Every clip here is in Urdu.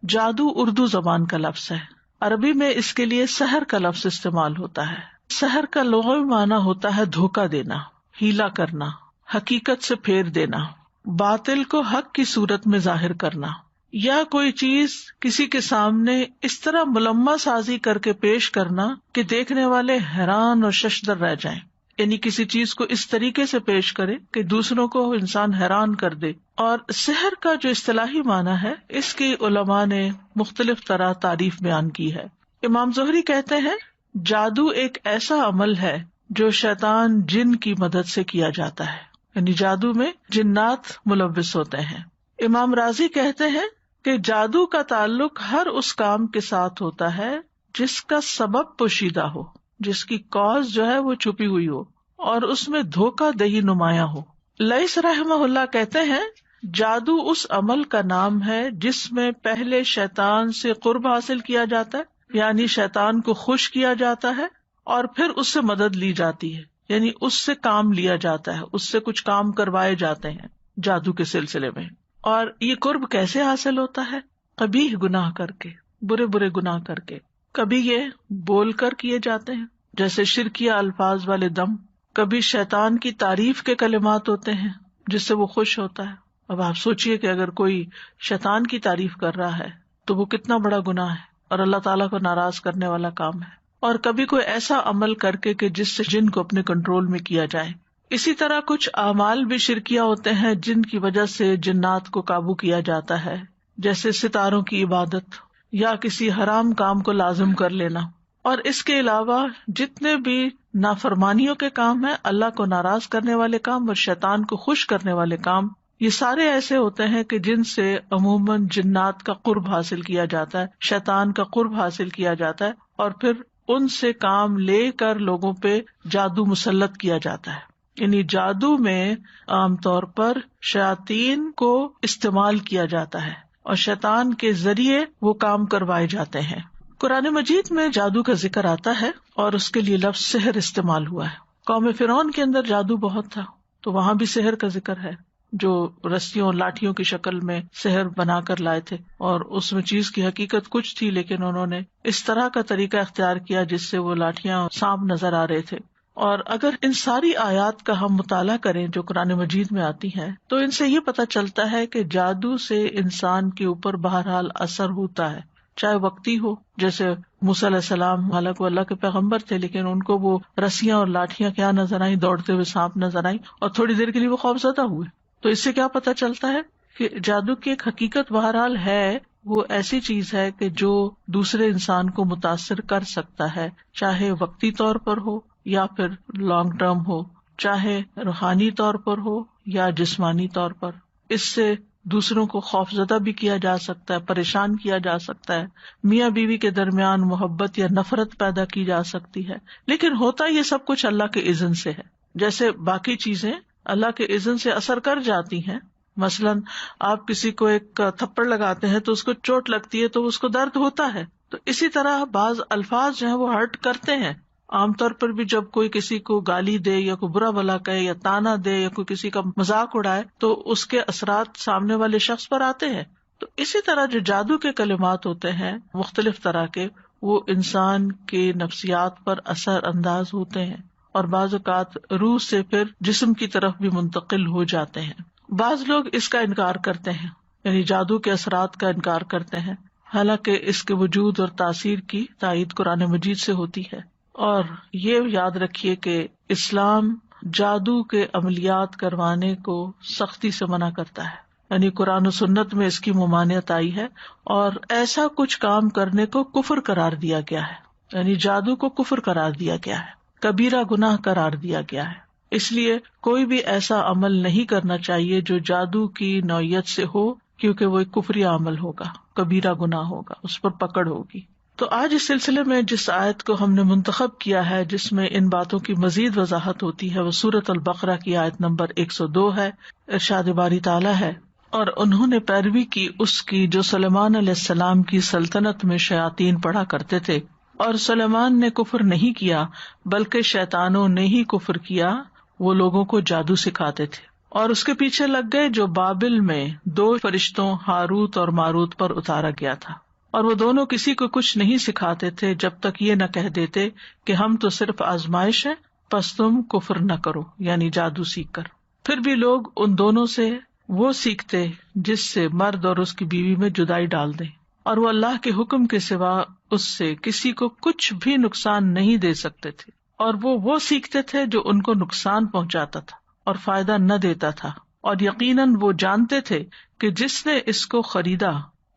جادو اردو زبان کا لفظ ہے، عربی میں اس کے لیے سحر کا لفظ استعمال ہوتا ہے۔ سحر کا لغوی معنی ہوتا ہے دھوکہ دینا، ہیلا کرنا، حقیقت سے پھیر دینا، باطل کو حق کی صورت میں ظاہر کرنا، یا کوئی چیز کسی کے سامنے اس طرح ملمہ سازی کر کے پیش کرنا کہ دیکھنے والے حیران اور ششدر رہ جائیں، یعنی کسی چیز کو اس طریقے سے پیش کرے کہ دوسروں کو انسان حیران کر دے۔ اور سحر کا جو اصطلاحی معنی ہے، اس کی علماء نے مختلف طرح تعریف بیان کی ہے۔ امام زہری کہتے ہیں جادو ایک ایسا عمل ہے جو شیطان جن کی مدد سے کیا جاتا ہے، یعنی جادو میں جنات ملوث ہوتے ہیں۔ امام راضی کہتے ہیں کہ جادو کا تعلق ہر اس کام کے ساتھ ہوتا ہے جس کا سبب پوشیدہ ہو، جس کی کاز جو ہے وہ چھپی ہوئی ہو اور اس میں دھوکہ دہی نمایاں ہو۔ لیث رحمہ اللہ کہتے ہیں جادو اس عمل کا نام ہے جس میں پہلے شیطان سے قرب حاصل کیا جاتا ہے، یعنی شیطان کو خوش کیا جاتا ہے، اور پھر اس سے مدد لی جاتی ہے، یعنی اس سے کام لیا جاتا ہے، اس سے کچھ کام کروائے جاتے ہیں جادو کے سلسلے میں۔ اور یہ قرب کیسے حاصل ہوتا ہے؟ قبیح گناہ کر کے، برے برے گناہ کر کے۔ کبھی یہ بول کر کیے جاتے ہیں جیسے شرکیہ الفاظ والے دم، کبھی شیطان کی تعریف کے کلمات ہوتے ہیں جس سے وہ خوش ہوتا ہے۔ اب آپ سوچئے کہ اگر کوئی شیطان کی تعریف کر رہا ہے تو وہ کتنا بڑا گناہ ہے اور اللہ تعالیٰ کو ناراض کرنے والا کام ہے۔ اور کبھی کوئی ایسا عمل کر کے کہ جس سے جن کو اپنے کنٹرول میں کیا جائے۔ اسی طرح کچھ اعمال بھی شرکیہ ہوتے ہیں جن کی وجہ سے جنات کو قابو کیا جاتا ہے، جیسے ستاروں کی عبادت یا کسی حرام کام کو لازم کر لینا۔ اور اس کے علاوہ جتنے بھی نافرمانیوں کے کام ہیں، اللہ کو ناراض کرنے والے کام اور شیطان کو خوش کرنے والے کام، یہ سارے ایسے ہوتے ہیں کہ جن سے عموماً جنات کا قرب حاصل کیا جاتا ہے، شیطان کا قرب حاصل کیا جاتا ہے، اور پھر ان سے کام لے کر لوگوں پہ جادو مسلط کیا جاتا ہے۔ یعنی جادو میں عام طور پر شیاطین کو استعمال کیا جاتا ہے اور شیطان کے ذریعے وہ کام کروائے جاتے ہیں۔ قرآن مجید میں جادو کا ذکر آتا ہے اور اس کے لیے لفظ سحر استعمال ہوا ہے۔ قوم فرعون کے اندر جادو بہت تھا تو وہاں بھی سحر کا ذکر ہے، جو رسیوں اور لاٹھیوں کی شکل میں سحر بنا کر لائے تھے، اور اس میں چیز کی حقیقت کچھ تھی لیکن انہوں نے اس طرح کا طریقہ اختیار کیا جس سے وہ لاٹھیاں سانپ نظر آ رہے تھے۔ اور اگر ان ساری آیات کا ہم مطالعہ کریں جو قرآن مجید میں آتی ہیں تو ان سے یہ پتہ چلتا ہے کہ جادو سے انسان کے اوپر بہرحال اثر ہوتا ہے، چاہے وقتی ہو، جیسے موسیٰ علیہ السلام حالانکہ وہ اللہ کے پیغمبر تھے لیکن ان کو وہ رسیاں اور لاٹھیاں کیا نظر آئیں، دوڑتے ہوئے سانپ نظر آئیں، اور تھوڑی دیر کے لیے وہ خوفزدہ ہوئے۔ تو اس سے کیا پتہ چلتا ہے کہ جادو کی ایک حقیقت بہرحال ہے، وہ ایسی چیز ہے کہ جو دوسرے انسان کو متاثر کر سکتا ہے، چاہے وقتی طور پر ہو یا پھر لانگ ٹرم ہو، چاہے روحانی طور پر ہو یا جسمانی طور پر۔ اس سے دوسروں کو خوفزدہ بھی کیا جا سکتا ہے، پریشان کیا جا سکتا ہے، میاں بیوی کے درمیان محبت یا نفرت پیدا کی جا سکتی ہے، لیکن ہوتا یہ سب کچھ اللہ کے اذن سے ہے۔ جیسے باقی چیزیں اللہ کے اذن سے اثر کر جاتی ہیں، مثلاً آپ کسی کو ایک تھپڑ لگاتے ہیں تو اس کو چوٹ لگتی ہے تو اس کو درد ہوتا ہے، تو اسی طرح بعض الفاظ جو ہیں وہ ہرٹ کرتے ہیں۔ عام طور پر بھی جب کوئی کسی کو گالی دے یا کوئی برا بھلا کہے یا تانا دے یا کوئی کسی کا مذاق اڑائے تو اس کے اثرات سامنے والے شخص پر آتے ہیں۔ تو اسی طرح جو جادو کے کلمات ہوتے ہیں مختلف طرح کے، وہ انسان کے نفسیات پر اثر انداز ہوتے ہیں اور بعض اوقات روح سے پھر جسم کی طرف بھی منتقل ہو جاتے ہیں۔ بعض لوگ اس کا انکار کرتے ہیں، یعنی جادو کے اثرات کا انکار کرتے ہیں، حالانکہ اس کے وجود اور تاثیر کی تائید قرآن مجید سے ہوتی ہے۔ اور یہ یاد رکھیے کہ اسلام جادو کے عملیات کروانے کو سختی سے منع کرتا ہے، یعنی قرآن و سنت میں اس کی ممانعت آئی ہے، اور ایسا کچھ کام کرنے کو کفر قرار دیا گیا ہے، یعنی جادو کو کفر قرار دیا گیا ہے، کبیرہ گناہ قرار دیا گیا ہے۔ اس لیے کوئی بھی ایسا عمل نہیں کرنا چاہیے جو جادو کی نوعیت سے ہو، کیونکہ وہ ایک کفری عمل ہوگا، کبیرہ گناہ ہوگا، اس پر پکڑ ہوگی۔ تو آج اس سلسلے میں جس آیت کو ہم نے منتخب کیا ہے جس میں ان باتوں کی مزید وضاحت ہوتی ہے وہ سورۃ البقرہ کی آیت نمبر 102 ہے۔ ارشاد باری تعالیٰ ہے، اور انہوں نے پیروی کی اس کی جو سلیمان علیہ السلام کی سلطنت میں شیاطین پڑھا کرتے تھے، اور سلیمان نے کفر نہیں کیا بلکہ شیطانوں نے ہی کفر کیا، وہ لوگوں کو جادو سکھاتے تھے۔ اور اس کے پیچھے لگ گئے جو بابل میں 2 فرشتوں ہاروت اور ماروت پر اتارا گیا تھا، اور وہ دونوں کسی کو کچھ نہیں سکھاتے تھے جب تک یہ نہ کہہ دیتے کہ ہم تو صرف آزمائش ہے، پس تم کفر نہ کرو، یعنی جادو سیکھ کر۔ پھر بھی لوگ ان دونوں سے وہ سیکھتے جس سے مرد اور اس کی بیوی میں جدائی ڈال دیں، اور وہ اللہ کے حکم کے سوا اس سے کسی کو کچھ بھی نقصان نہیں دے سکتے تھے، اور وہ سیکھتے تھے جو ان کو نقصان پہنچاتا تھا اور فائدہ نہ دیتا تھا، اور یقیناً وہ جانتے تھے کہ جس نے اس کو خریدا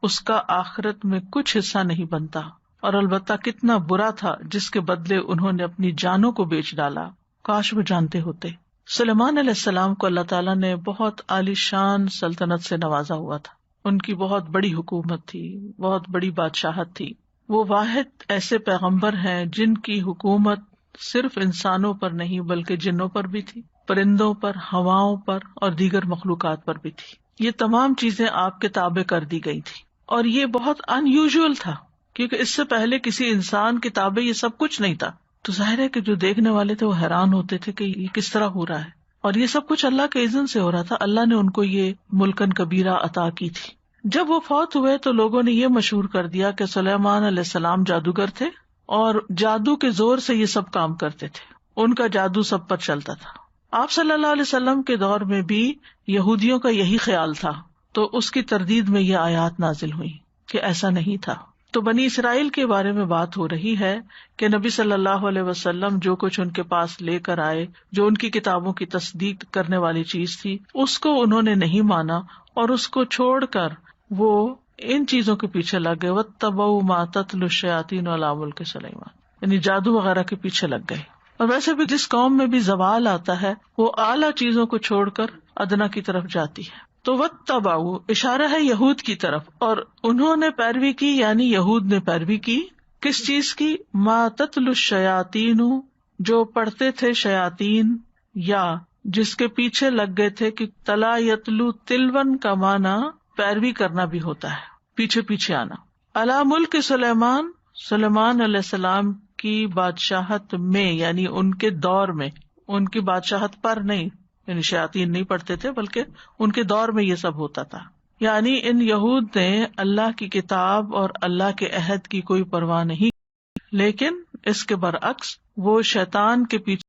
اس کا آخرت میں کچھ حصہ نہیں بنتا، اور البتہ کتنا برا تھا جس کے بدلے انہوں نے اپنی جانوں کو بیچ ڈالا، کاش وہ جانتے ہوتے۔ سلیمان علیہ السلام کو اللہ تعالیٰ نے بہت عالی شان سلطنت سے نوازا ہوا تھا، ان کی بہت بڑی حکومت تھی، بہت بڑی بادشاہت تھی۔ وہ واحد ایسے پیغمبر ہیں جن کی حکومت صرف انسانوں پر نہیں بلکہ جنوں پر بھی تھی، پرندوں پر، ہواؤں پر اور دیگر مخلوقات پر بھی تھی۔ یہ تمام چیزیں آپ کے تابع کر دی گئی تھی، اور یہ بہت ان یوزول تھا کیونکہ اس سے پہلے کسی انسان کے تابع یہ سب کچھ نہیں تھا۔ تو ظاہر ہے کہ جو دیکھنے والے تھے وہ حیران ہوتے تھے کہ یہ کس طرح ہو رہا ہے، اور یہ سب کچھ اللہ کے اذن سے ہو رہا تھا، اللہ نے ان کو یہ ملکن کبیرہ عطا کی تھی۔ جب وہ فوت ہوئے تو لوگوں نے یہ مشہور کر دیا کہ سلیمان علیہ السلام جادوگر تھے، اور جادو کے زور سے یہ سب کام کرتے تھے، ان کا جادو سب پر چلتا تھا۔ آپ صلی اللہ علیہ وسلم کے دور میں بھی یہودیوں کا یہی خیال تھا، تو اس کی تردید میں یہ آیات نازل ہوئی کہ ایسا نہیں تھا۔ تو بنی اسرائیل کے بارے میں بات ہو رہی ہے کہ نبی صلی اللہ علیہ وسلم جو کچھ ان کے پاس لے کر آئے، جو ان کی کتابوں کی تصدیق کرنے والی چیز تھی، اس کو انہوں نے نہیں مانا، اور اس کو چھوڑ کر وہ ان چیزوں کے پیچھے لگ گئے، وَاتَّبَعُوا مَا تَتْلُو الشَّيَاطِينُ عَلَىٰ مُلْكِ سُلَيْمَانَ، یعنی جادو وغیرہ کے پیچھے لگ گئے۔ اور ویسے بھی جس قوم میں بھی زوال آتا ہے وہ اعلیٰ چیزوں کو چھوڑ کر ادنا کی طرف جاتی ہے۔ تو واتبعوا اشارہ ہے یہود کی طرف، اور انہوں نے پیروی کی، یعنی یہود نے پیروی کی کس چیز کی؟ ما تتلو الشیاطین، جو پڑھتے تھے شیاطین، یا جس کے پیچھے لگ گئے تھے کہ تلا یتلو تلون کا معنی پیروی کرنا بھی ہوتا ہے، پیچھے پیچھے آنا۔ علی ملک سلیمان، سلیمان علیہ السلام کی بادشاہت میں، یعنی ان کے دور میں، ان کی بادشاہت پر نہیں، یعنی شیاطین نہیں پڑھتے تھے بلکہ ان کے دور میں یہ سب ہوتا تھا۔ یعنی ان یہود نے اللہ کی کتاب اور اللہ کے عہد کی کوئی پرواہ نہیں، لیکن اس کے برعکس وہ شیطان کے پیچھے